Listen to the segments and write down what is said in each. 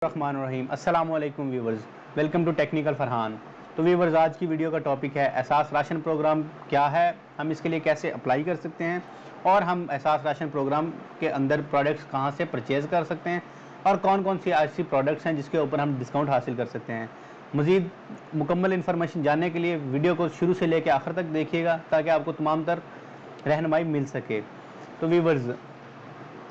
रहीम अस्सलाम वालेकुम viewers, welcome to technical Farhan. तो व्यूवर्स, आज की वीडियो का टॉपिक है एहसास राशन प्रोग्राम क्या है, हम इसके लिए कैसे अप्लाई कर सकते हैं और हम एहसास राशन प्रोग्राम के अंदर प्रोडक्ट्स कहां से परचेज़ कर सकते हैं और कौन कौन सी ऐसी प्रोडक्ट्स हैं जिसके ऊपर हम डिस्काउंट हासिल कर सकते हैं। मज़ीद मुकम्मल इन्फॉर्मेशन जानने के लिए वीडियो को शुरू से लेकर आखिर तक देखिएगा ताकि आपको तमाम तर रहनुमाई मिल सके। तो व्यूवर्स,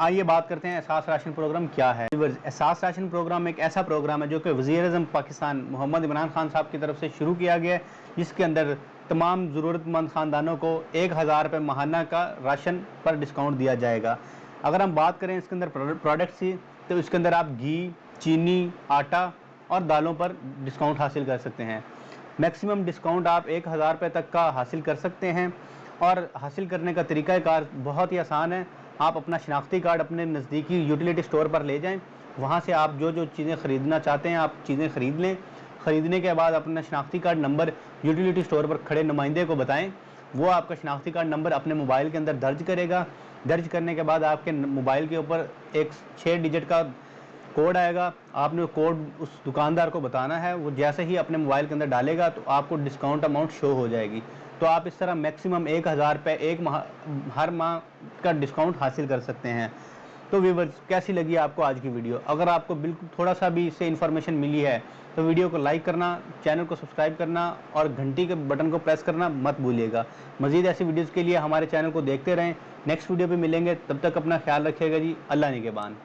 आइए बात करते हैं एहसास राशन प्रोग्राम क्या है। एहसास राशन प्रोग्राम एक ऐसा प्रोग्राम है जो कि वज़ीर-ए-आज़म पाकिस्तान मोहम्मद इमरान खान साहब की तरफ से शुरू किया गया है, जिसके अंदर तमाम ज़रूरतमंद ख़ानदानों को 1000 रुपये माहाना का राशन पर डिस्काउंट दिया जाएगा। अगर हम बात करें इसके अंदर प्रोडक्ट्स की, तो इसके अंदर आप घी, चीनी, आटा और दालों पर डिस्काउंट हासिल कर सकते हैं। मैक्सिमम डिस्काउंट आप 1000 रुपये तक का हासिल कर सकते हैं और हासिल करने का तरीक़ाकार बहुत ही आसान है। आप अपना शनाख्ती कार्ड अपने नज़दीकी यूटिलिटी स्टोर पर ले जाएं, वहाँ से आप जो जो चीज़ें ख़रीदना चाहते हैं आप चीज़ें ख़रीद लें। ख़रीदने के बाद अपना शनाख्ती कार्ड नंबर यूटिलिटी स्टोर पर खड़े नुमाइंदे को बताएं, वो आपका शनाख्ती कार्ड नंबर अपने मोबाइल के अंदर दर्ज करेगा। दर्ज करने के बाद आपके मोबाइल के ऊपर एक 6 डिजिट का कोड आएगा, आपने कोड उस दुकानदार को बताना है। वो जैसे ही अपने मोबाइल के अंदर डालेगा तो आपको डिस्काउंट अमाउंट शो हो जाएगी। तो आप इस तरह मैक्सिमम 1000 रुपये एक माह हर माह का डिस्काउंट हासिल कर सकते हैं। तो व्यूअर्स, कैसी लगी आपको आज की वीडियो? अगर आपको बिल्कुल थोड़ा सा भी इससे इन्फॉर्मेशन मिली है तो वीडियो को लाइक करना, चैनल को सब्सक्राइब करना और घंटी के बटन को प्रेस करना मत भूलिएगा। मज़ीद ऐसी वीडियोज़ के लिए हमारे चैनल को देखते रहें। नेक्स्ट वीडियो पर मिलेंगे, तब तक अपना ख्याल रखिएगा जी। अल्लाह निगहबान।